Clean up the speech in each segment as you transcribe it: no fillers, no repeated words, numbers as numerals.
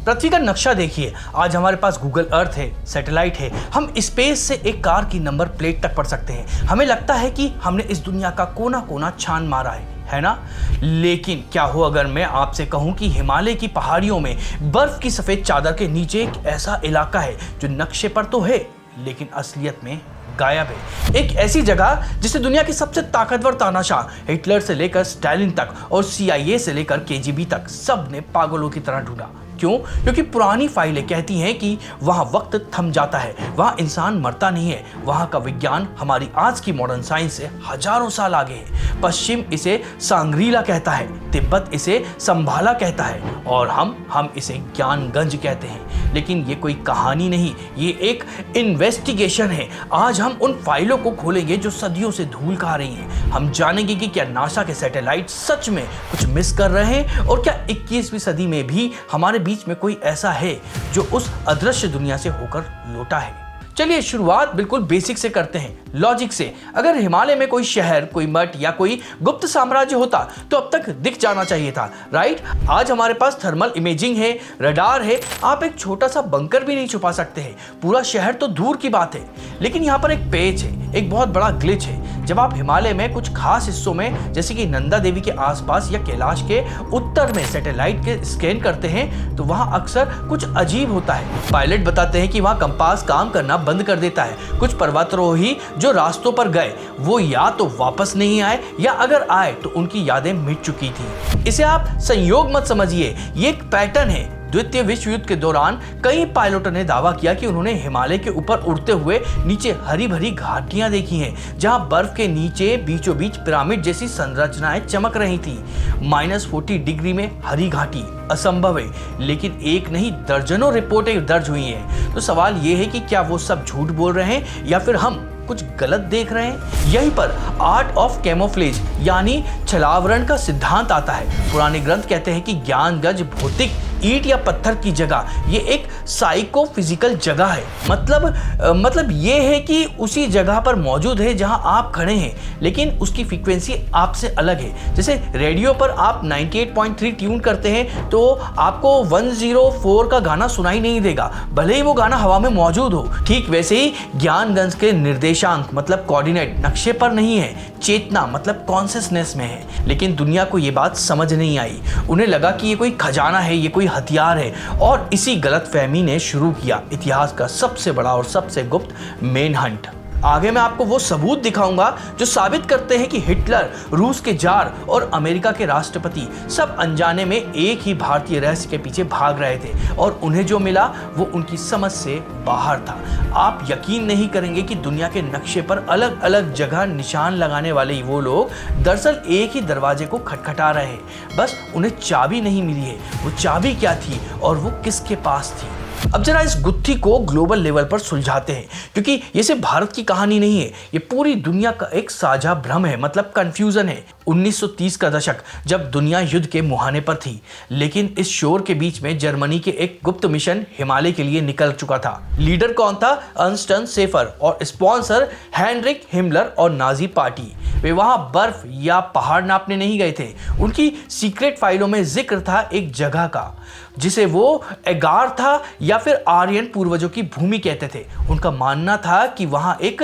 पृथ्वी का नक्शा देखिए। आज हमारे पास गूगल अर्थ है, सैटेलाइट है, हम स्पेस से एक कार की नंबर प्लेट तक पढ़ सकते हैं। हमें लगता है कि हमने इस दुनिया का कोना कोना छान मारा है ना? लेकिन क्या हो अगर मैं आपसे कहूं कि हिमालय की पहाड़ियों में बर्फ की सफेद चादर के नीचे एक ऐसा इलाका है जो नक्शे पर तो है लेकिन असलियत में गायब है। एक ऐसी जगह जिसे दुनिया के सबसे ताकतवर तानाशाह हिटलर से लेकर स्टालिन तक और CIA से लेकर KGB तक सब ने पागलों की तरह ढूंढा। क्यों? क्योंकि पुरानी फाइलें कहती हैं कि वहां वक्त थम जाता है, वहां इंसान मरता नहीं है, वहां का विज्ञान हमारी आज की मॉडर्न साइंस से हजारों साल आगे है। पश्चिम इसे सांग्रीला कहता है, तिब्बत इसे संभाला कहता है और हम इसे ज्ञानगंज कहते हैं। लेकिन ये कोई कहानी नहीं, ये एक इन्वेस्टिगेशन है। आज हम उन फाइलों को खोलेंगे जो सदियों से धूल खा रही हैं। हम जानेंगे कि क्या नासा के सैटेलाइट सच में कुछ मिस कर रहे हैं और क्या 21वीं सदी में भी हमारे बीच में कोई ऐसा है जो उस अदृश्य दुनिया से होकर लौटा है। चलिए शुरुआत बिल्कुल बेसिक से करते हैं, लॉजिक से। अगर हिमालय में कोई शहर, कोई मठ या कोई गुप्त साम्राज्य होता तो अब तक दिख जाना चाहिए था, राइट? आज हमारे पास थर्मल इमेजिंग है, रडार है, आप एक छोटा सा बंकर भी नहीं छुपा सकते हैं। पूरा शहर तो दूर की बात है। लेकिन यहाँ पर एक पेच है, एक बहुत बड़ा ग्लिच है। जब आप हिमालय में कुछ खास हिस्सों में जैसे कि नंदा देवी के आसपास या कैलाश के उत्तर में सैटेलाइट के स्कैन करते हैं तो वहां अक्सर कुछ अजीब होता है। पायलट बताते हैं कि वहां कंपास काम करना बंद कर देता है। कुछ पर्वतारोही जो रास्तों पर गए वो या तो वापस नहीं आए या अगर आए तो उनकी यादें मिट चुकी थी। इसे आप संयोग मत समझिए, ये एक पैटर्न है। द्वितीय विश्व युद्ध के दौरान कई पायलटों ने दावा किया कि उन्होंने हिमालय के ऊपर उड़ते हुए नीचे हरी भरी घाटियां देखी हैं, जहां बर्फ के नीचे बीचों बीच पिरामिड जैसी संरचनाएं चमक रही थी। -40 डिग्री में हरी घाटी असंभव है, लेकिन एक नहीं दर्जनों रिपोर्टें दर्ज हुई हैं। तो सवाल यह है कि क्या वो सब झूठ बोल रहे हैं या फिर हम कुछ गलत देख रहे हैं? यहीं पर आर्ट ऑफ कैमोफ्लेज यानी छलावरण का सिद्धांत आता है। पुराने ग्रंथ कहते हैं कि ज्ञानगंज भौतिक ईंट या पत्थर की जगह ये एक साइकोफिजिकल जगह है। मतलब ये है कि उसी जगह पर मौजूद है जहां आप खड़े हैं, लेकिन उसकी फ्रीक्वेंसी आपसे अलग है। जैसे रेडियो पर आप 98.3 ट्यून करते हैं तो आपको 104 का गाना सुनाई नहीं देगा, भले ही वो गाना हवा में मौजूद हो। ठीक वैसे ही ज्ञानगंज के निर्देशांक मतलब कोऑर्डिनेट नक्शे पर नहीं है, चेतना मतलब कॉन्शियसनेस में है। लेकिन दुनिया को ये बात समझ नहीं आई। उन्हें लगा कि ये कोई खजाना है, ये कोई हथियार है और इसी गलतफहमी ने शुरू किया इतिहास का सबसे बड़ा और सबसे गुप्त मेनहंट। आगे मैं आपको वो सबूत दिखाऊंगा जो साबित करते हैं कि हिटलर, रूस के जार और अमेरिका के राष्ट्रपति सब अनजाने में एक ही भारतीय रहस्य के पीछे भाग रहे थे और उन्हें जो मिला वो उनकी समझ से बाहर था। आप यकीन नहीं करेंगे कि दुनिया के नक्शे पर अलग अलग जगह निशान लगाने वाले वो लोग दरअसल एक ही दरवाजे को खटखटा रहे हैं, बस उन्हें चाबी नहीं मिली है। वो चाबी क्या थी और वो किसके पास थी? अब जरा इस गुत्थी को ग्लोबल लेवल पर सुलझाते हैं, क्योंकि ये सिर्फ भारत की कहानी नहीं है, ये पूरी दुनिया का एक साझा भ्रम है, मतलब कंफ्यूजन है। 1930 का दशक जब दुनिया युद्ध के मुहाने पर थी, लेकिन इस शोर के बीच में जर्मनी के एक गुप्त मिशन हिमालय के लिए निकल चुका था। लीडर कौन था? अर्नस्ट शेफर और स्पॉन्सर हेनरिक हिमलर और नाजी पार्टी। वे वहां बर्फ या पहाड़ नापने नहीं गए थे। उनकी सीक्रेट फाइलों में जिक्र था एक जगह का जिसे वो एगार था या फिर आर्यन पूर्वजों की भूमि कहते थे। उनका मानना था कि वहां एक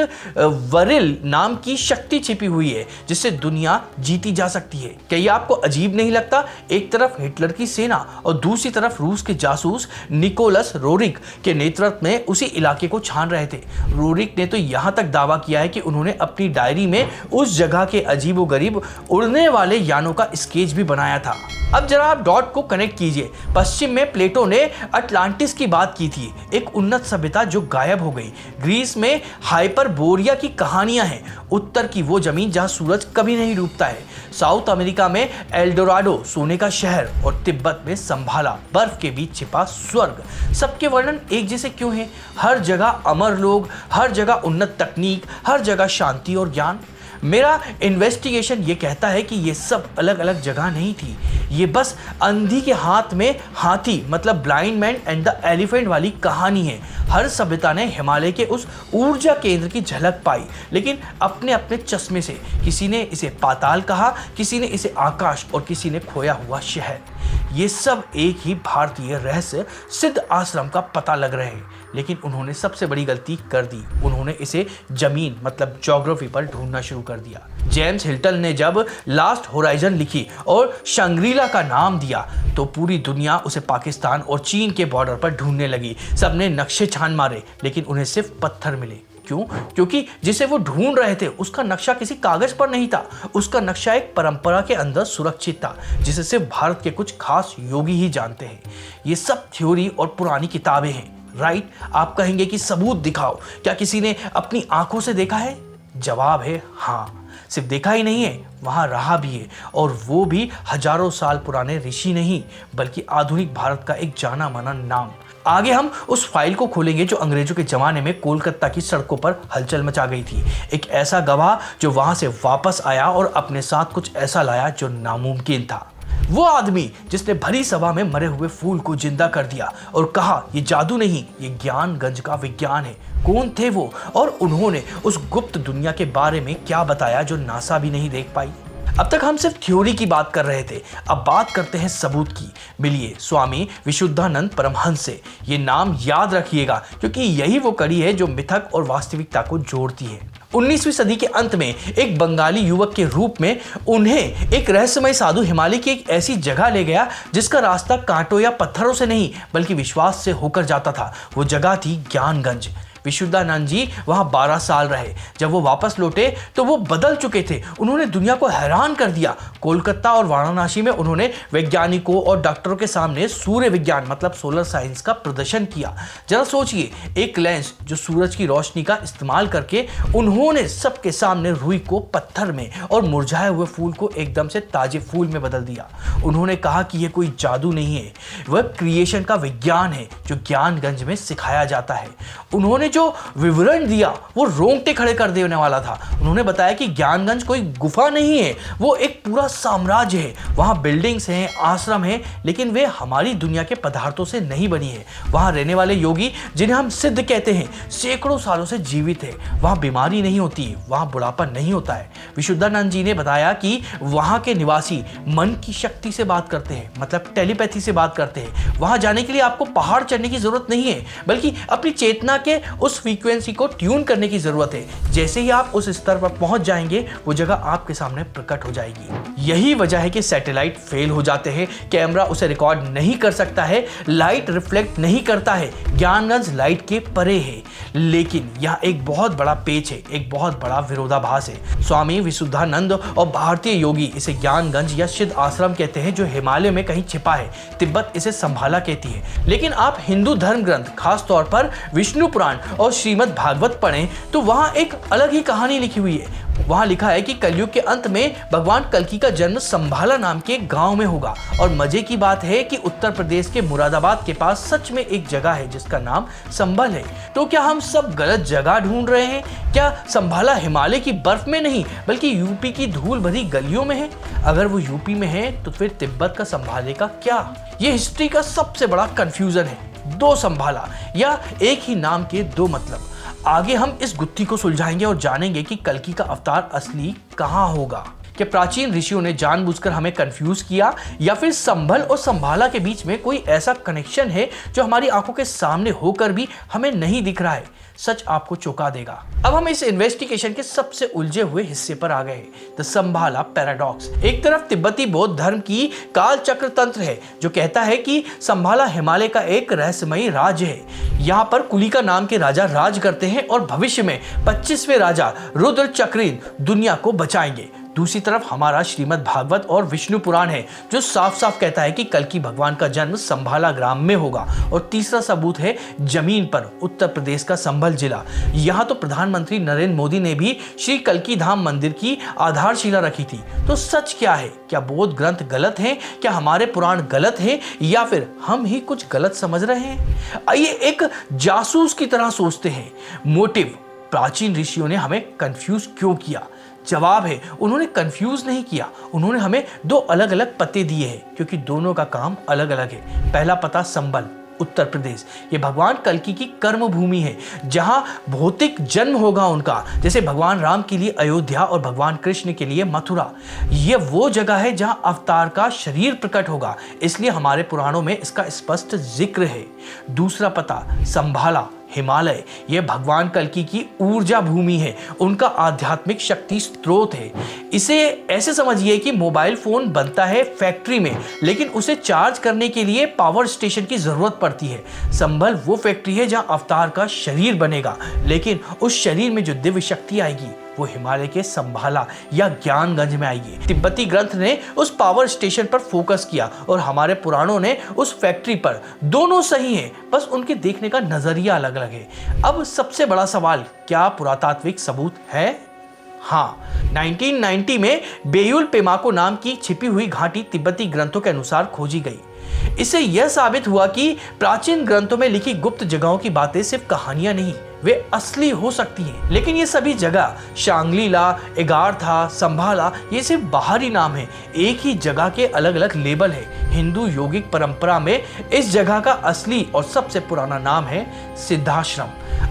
वरिल नाम की शक्ति छिपी हुई है जिससे दुनिया जीती जा सकती है। क्या ये आपको अजीब नहीं लगता? एक तरफ हिटलर की सेना और दूसरी तरफ रूस के जासूस निकोलस रोरिक के नेतृत्व में उसी इलाके को छान रहे थे। रोरिक ने तो यहां तक दावा किया है कि उन्होंने अपनी डायरी में उस जगह के अजीबोगरीब उड़ने वाले यानों का स्केच भी बनाया था। अब जरा आप डॉट को कनेक्ट कीजिए। पश्चिम में प्लेटो ने अटलांटिस की बात की थी, एक उन्नत सभ्यता जो गायब हो गई। ग्रीस में हाइपरबोरिया की कहानियां हैं, उत्तर की वो जमीन जहां सूरज कभी नहीं डूबता है। साउथ अमेरिका में एल्डोराडो, सोने का शहर, और तिब्बत में संभाला, बर्फ के बीच छिपा स्वर्ग। सबके वर्णन एक जैसे क्यों हैं? हर जगह अमर लोग, हर जगह उन्नत तकनीक, हर जगह शांति और ज्ञान। मेरा इन्वेस्टिगेशन ये कहता है कि ये सब अलग अलग जगह नहीं थी, ये बस अंधी के हाथ में हाथी मतलब blind man and the elephant वाली कहानी है। हर सभ्यता ने हिमालय के उस ऊर्जा केंद्र की झलक पाई, लेकिन अपने अपने चश्मे से। किसी ने इसे पाताल कहा, किसी ने इसे आकाश और किसी ने खोया हुआ शहर। ये सब एक ही भारतीय रहस्य सिद्ध आश्रम का पता लग रहे हैं, लेकिन उन्होंने सबसे बड़ी गलती कर दी। उन्होंने इसे जमीन मतलब ज्योग्राफी पर ढूंढना शुरू कर दिया। जेम्स हिल्टन ने जब लास्ट होराइजन लिखी और शंग्रीला का नाम दिया तो पूरी दुनिया उसे पाकिस्तान और चीन के बॉर्डर पर ढूंढने लगी। सबने नक्शे छान मारे, लेकिन उन्हें सिर्फ पत्थर मिले। क्यों? क्योंकि जिसे वो ढूंढ रहे थे उसका नक्शा किसी कागज पर नहीं था। उसका नक्शा एक परंपरा के अंदर सुरक्षित था, जिसे सिर्फ भारत के कुछ खास योगी ही जानते हैं। ये सब थ्योरी और पुरानी किताबें हैं, राइट? आप कहेंगे कि सबूत दिखाओ। क्या किसी ने अपनी आंखों से देखा है? जवाब है हाँ। सिर्फ देखा ही नहीं है, वहां रहा भी है, और वो भी हजारों साल पुराने ऋषि नहीं, बल्कि आधुनिक भारत का एक जाना माना नाम। आगे हम उस फाइल को खोलेंगे जो अंग्रेजों के जमाने में कोलकाता की सड़कों पर हलचल मचा गई थी। एक ऐसा गवाह जो वहां से वापस आया और अपने साथ कुछ ऐसा लाया जो नामुमकिन था। वो आदमी जिसने भरी सभा में मरे हुए फूल को जिंदा कर दिया और कहा ये जादू नहीं, ये ज्ञानगंज का विज्ञान है। कौन थे वो, और उन्होंने उस गुप्त दुनिया के बारे में क्या बताया जो नासा भी नहीं देख पाई? अब तक हम सिर्फ थ्योरी की बात कर रहे थे, अब बात करते हैं सबूत की। मिलिए स्वामी विशुद्धानंद परमहंस से। ये नाम याद रखिएगा, क्योंकि यही वो कड़ी है जो मिथक और वास्तविकता को जोड़ती है। 19वीं सदी के अंत में एक बंगाली युवक के रूप में उन्हें एक रहस्यमय साधु हिमालय की एक ऐसी जगह ले गया जिसका रास्ता कांटों या पत्थरों से नहीं बल्कि विश्वास से होकर जाता था। वो जगह थी ज्ञानगंज। विशुद्धानंद जी वहां 12 साल रहे। जब वो वापस लौटे तो वो बदल चुके थे। उन्होंने दुनिया को हैरान कर दिया। कोलकाता और वाराणसी में उन्होंने वैज्ञानिकों और डॉक्टरों के सामने सूर्य विज्ञान मतलब सोलर साइंस का प्रदर्शन किया। जरा सोचिए, एक लेंस जो सूरज की रोशनी का इस्तेमाल करके उन्होंने सबके सामने रुई को पत्थर में और मुरझाए हुए फूल को एकदम से ताजे फूल में बदल दिया। उन्होंने कहा कि यह कोई जादू नहीं है, वह क्रिएशन का विज्ञान है जो ज्ञानगंज में सिखाया जाता है। उन्होंने जो विवरण दिया वो रोंगटे खड़े कर देने वाला था। उन्होंने बताया कि ज्ञानगंज कोई गुफा नहीं है, वो एक पूरा साम्राज्य है। वहां बिल्डिंग्स हैं, आश्रम हैं, लेकिन वे हमारी दुनिया के पदार्थों से नहीं बनी है। वहां रहने वाले योगी, जिन्हें हम सिद्ध कहते हैं, सैकड़ों सालों से जीवित है। वहां बीमारी नहीं होती, वहां बुढ़ापा नहीं होता है। विशुद्धानंद जी ने बताया कि वहां के निवासी मन की शक्ति से बात करते हैं, मतलब टेलीपैथी से बात करते हैं। वहां जाने के लिए आपको पहाड़ चढ़ने की जरूरत नहीं है, बल्कि अपनी चेतना के उस फ्रीक्वेंसी को ट्यून करने की जरूरत है। जैसे ही आप उस स्तर पर पहुंच जाएंगे, वो जगह आपके सामने प्रकट हो जाएगी। यही वजह है कि सैटेलाइट फेल हो जाते हैं, कैमरा उसे रिकॉर्ड नहीं कर सकता है, लाइट रिफ्लेक्ट नहीं करता है। ज्ञानगंज लाइट के परे है। लेकिन यह एक बहुत बड़ा पेच है, एक बहुत बड़ा विरोधाभास है। स्वामी विशुद्धानंद और भारतीय योगी इसे ज्ञानगंज या सिद्ध आश्रम कहते हैं, जो हिमालय में कहीं छिपा है। तिब्बत इसे संभाला कहती है। लेकिन आप हिंदू धर्म ग्रंथ, खास तौर पर विष्णु पुराण और श्रीमद् भागवत पढ़ें तो वहां एक अलग ही कहानी लिखी हुई है। वहां लिखा है कि कलयुग के अंत में भगवान कल्कि का जन्म संभाला नाम के गांव में होगा। और मजे की बात है कि उत्तर प्रदेश के मुरादाबाद के पास सच में एक जगह है जिसका नाम संभल है। तो क्या हम सब गलत जगह ढूंढ रहे हैं? क्या संभाला हिमालय की बर्फ में नहीं बल्कि यूपी की धूल भरी गलियों में है? अगर वो यूपी में है तो फिर तिब्बत का संभाले का क्या? ये हिस्ट्री का सबसे बड़ा कंफ्यूजन है। दो संभाला या एक ही नाम के दो मतलब। आगे हम इस गुत्थी को सुलझाएंगे और जानेंगे कि कल्कि का अवतार असली कहां होगा। क्या प्राचीन ऋषियों ने जानबूझकर हमें कंफ्यूज किया, या फिर संभल और संभाला के बीच में कोई ऐसा कनेक्शन है जो हमारी आंखों के सामने होकर भी हमें नहीं दिख रहा है? सच आपको चौंका देगा। अब हम इस इन्वेस्टिगेशन के सबसे उलझे हुए हिस्से पर आ गए, द संभाला पैराडॉक्स। एक तरफ तिब्बती बौद्ध धर्म की काल चक्र तंत्र है जो कहता है कि संभाला हिमालय का एक रहस्यमयी राज्य है। यहाँ पर कुलिका नाम के राजा राज करते हैं और भविष्य में 25वें राजा रुद्र चक्रीन दुनिया को बचाएंगे। दूसरी तरफ हमारा श्रीमद् भागवत और विष्णु पुराण है जो साफ साफ कहता है कि कल्कि भगवान का जन्म संभाला ग्राम में होगा। और तीसरा सबूत है जमीन पर उत्तर प्रदेश का संभल जिला। यहाँ तो प्रधानमंत्री नरेंद्र मोदी ने भी श्री कल्कि धाम मंदिर की आधारशिला रखी थी। तो सच क्या है? क्या बौद्ध ग्रंथ गलत हैं? क्या हमारे पुराण गलत हैं? या फिर हम ही कुछ गलत समझ रहे हैं? आइए एक जासूस की तरह सोचते हैं। मोटिव, प्राचीन ऋषियों ने हमें कंफ्यूज क्यों किया? जवाब है, उन्होंने कंफ्यूज नहीं किया, उन्होंने हमें दो अलग अलग पते दिए हैं क्योंकि दोनों का काम अलग अलग है। पहला पता संभल, उत्तर प्रदेश। ये भगवान कल्कि की कर्म भूमि है, जहां भौतिक जन्म होगा उनका, जैसे भगवान राम के लिए अयोध्या और भगवान कृष्ण के लिए मथुरा। ये वो जगह है जहां अवतार का शरीर प्रकट होगा, इसलिए हमारे पुराणों में इसका स्पष्ट जिक्र है। दूसरा पता, संभाला हिमालय। यह भगवान कल्कि की ऊर्जा भूमि है, उनका आध्यात्मिक शक्ति स्रोत है। इसे ऐसे समझिए कि मोबाइल फोन बनता है फैक्ट्री में, लेकिन उसे चार्ज करने के लिए पावर स्टेशन की जरूरत पड़ती है। संभल वो फैक्ट्री है जहां अवतार का शरीर बनेगा, लेकिन उस शरीर में जो दिव्य शक्ति आएगी वो हिमालय के संभाला या ज्ञानगंज में आएगी। तिब्बती ग्रंथ ने उस पावर स्टेशन पर फोकस किया और हमारे पुराणों ने उस फैक्ट्री पर। दोनों सही हैं, बस उनके देखने का नजरिया अलग अलग है। अब सबसे बड़ा सवाल, क्या पुरातात्विक सबूत है? हाँ, 1990 में बेयुल पेमाको नाम की छिपी हुई घाटी तिब्बती ग्रंथों के अनुसार खोजी गई। इससे यह साबित हुआ कि प्राचीन ग्रंथों में लिखी गुप्त जगहों की बातें सिर्फ कहानियां नहीं, वे असली हो सकती हैं। लेकिन ये सभी जगह, शांग्रीला, एगारथा, संभाला, ये सिर्फ बाहरी नाम है। एक ही जगह के अलग अलग लेबल है। हिंदू योगिक परंपरा में इस जगह का असली और सबसे पुराना नाम है सिद्धाश्रम।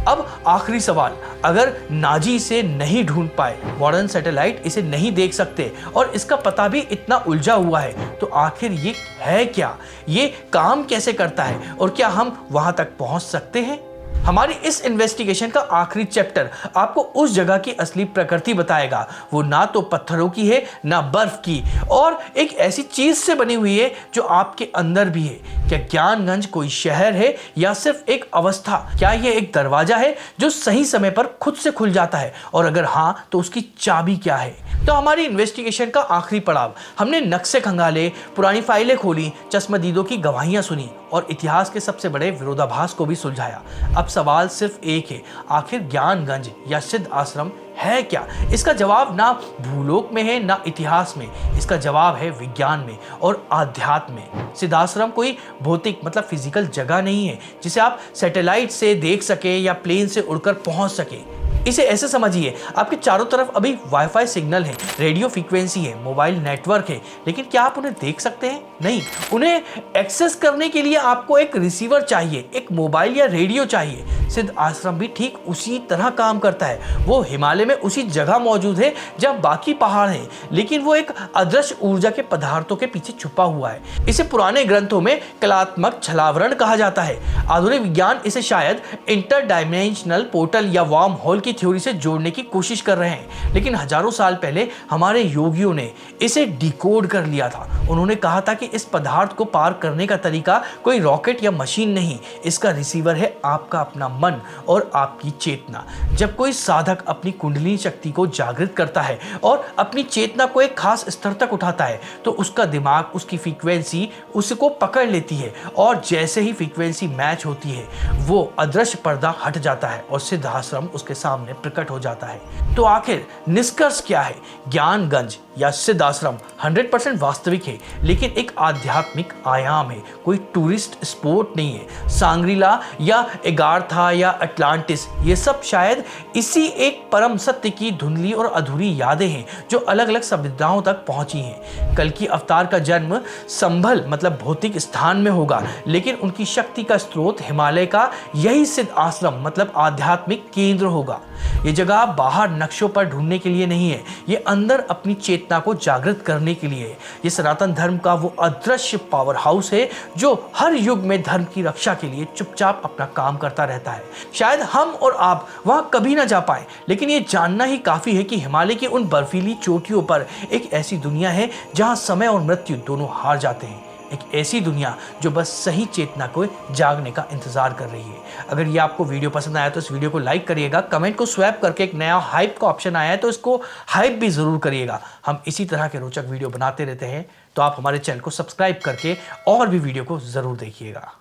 अब आखिरी सवाल, अगर नाजी इसे नहीं ढूंढ पाए, मॉडर्न सैटेलाइट इसे नहीं देख सकते और इसका पता भी इतना उलझा हुआ है, तो आखिर ये है क्या? ये काम कैसे करता है और क्या हम वहां तक पहुंच सकते हैं? हमारी इस इन्वेस्टिगेशन का आखिरी चैप्टर आपको उस जगह की असली प्रकृति बताएगा। वो ना तो पत्थरों की है, ना बर्फ की, और एक ऐसी चीज से बनी हुई है जो आपके अंदर भी है। क्या ज्ञानगंज कोई शहर है या सिर्फ एक अवस्था? क्या ये एक दरवाजा है जो सही समय पर खुद से खुल जाता है? और अगर हाँ, तो उसकी चाबी क्या है? तो हमारी इन्वेस्टिगेशन का आखिरी पड़ाव, हमने नक्शे खंगाले, पुरानी फाइलें खोली, चश्मदीदों की गवाहियां सुनी और इतिहास के सबसे बड़े विरोधाभास को भी सुलझाया। अब सवाल सिर्फ एक है, आखिर ज्ञानगंज या सिद्ध आश्रम है क्या? इसका जवाब ना भूलोक में है, ना इतिहास में। इसका जवाब है विज्ञान में और आध्यात्म में। सिद्धाश्रम कोई भौतिक मतलब फिजिकल जगह नहीं है जिसे आप सैटेलाइट से देख सके या प्लेन से उड़कर पहुंच सके। इसे ऐसे समझिए, आपके चारों तरफ अभी वाईफाई सिग्नल है, रेडियो फ्रीक्वेंसी है, मोबाइल नेटवर्क है, लेकिन क्या आप उन्हें देख सकते हैं? नहीं। उन्हें एक्सेस करने के लिए आपको एक रिसीवर चाहिए, एक मोबाइल या रेडियो चाहिए। सिद्ध आश्रम भी ठीक उसी तरह काम करता है। वो हिमालय में उसी जगह मौजूद है जहां बाकी पहाड़ हैं, लेकिन वो एक अदृश्य ऊर्जा के पदार्थों के पीछे छुपा हुआ है। इसे पुराने ग्रंथों में कलात्मक छलावरण कहा जाता है। आधुनिक विज्ञान इसे शायद इंटरडायमेंशनल पोर्टल या वार्म होल की थ्योरी से जोड़ने की कोशिश कर रहे हैं, लेकिन हजारों साल पहले हमारे योगियों ने इसे डिकोड कर लिया था। उन्होंने कहा था कि इस पदार्थ को पार करने का तरीका कोई रॉकेट या मशीन नहीं, इसका रिसीवर है आपका अपना मन और आपकी चेतना। जब कोई साधक अपनी कुंडलिनी शक्ति को जागृत करता है और अपनी चेतना को एक खास स्तर तक उठाता है, तो उसका दिमाग उसकी फ्रीक्वेंसी उसको पकड़ लेती है, और जैसे ही फ्रीक्वेंसी मैच होती है, वो अदृश्य पर्दा हट जाता है और सिद्धाश्रम उसके सामने प्रकट हो जाता है। तो आखिर निष्कर्ष क्या है? ज्ञानगंज या सिद्ध आश्रम 100% वास्तविक है, लेकिन एक आध्यात्मिक आयाम है, कोई टूरिस्ट स्पॉट नहीं है। सांग्रीला या एगारथा या अटलांटिस, ये सब शायद इसी एक परम सत्य की धुंधली और अधूरी यादें हैं जो अलग अलग सभ्यताओं तक पहुंची हैं। कल्कि अवतार का जन्म संभल मतलब भौतिक स्थान में होगा, लेकिन उनकी शक्ति का स्रोत हिमालय का यही सिद्ध आश्रम मतलब आध्यात्मिक केंद्र होगा। ये जगह बाहर नक्शों पर ढूंढने के लिए नहीं है, ये अंदर अपनी चेतना को जागृत करने के लिए है। ये सनातन धर्म का वो अदृश्य पावर हाउस है जो हर युग में धर्म की रक्षा के लिए चुपचाप अपना काम करता रहता है। शायद हम और आप वहां कभी ना जा पाए, लेकिन ये जानना ही काफी है कि हिमालय की उन बर्फीली चोटियों पर एक ऐसी दुनिया है जहां समय और मृत्यु दोनों हार जाते हैं। एक ऐसी दुनिया जो बस सही चेतना को जागने का इंतजार कर रही है। अगर ये आपको वीडियो पसंद आया तो इस वीडियो को लाइक करिएगा। कमेंट को स्वैप करके एक नया हाइप का ऑप्शन आया है तो इसको हाइप भी जरूर करिएगा। हम इसी तरह के रोचक वीडियो बनाते रहते हैं, तो आप हमारे चैनल को सब्सक्राइब करके और भी वीडियो को जरूर देखिएगा।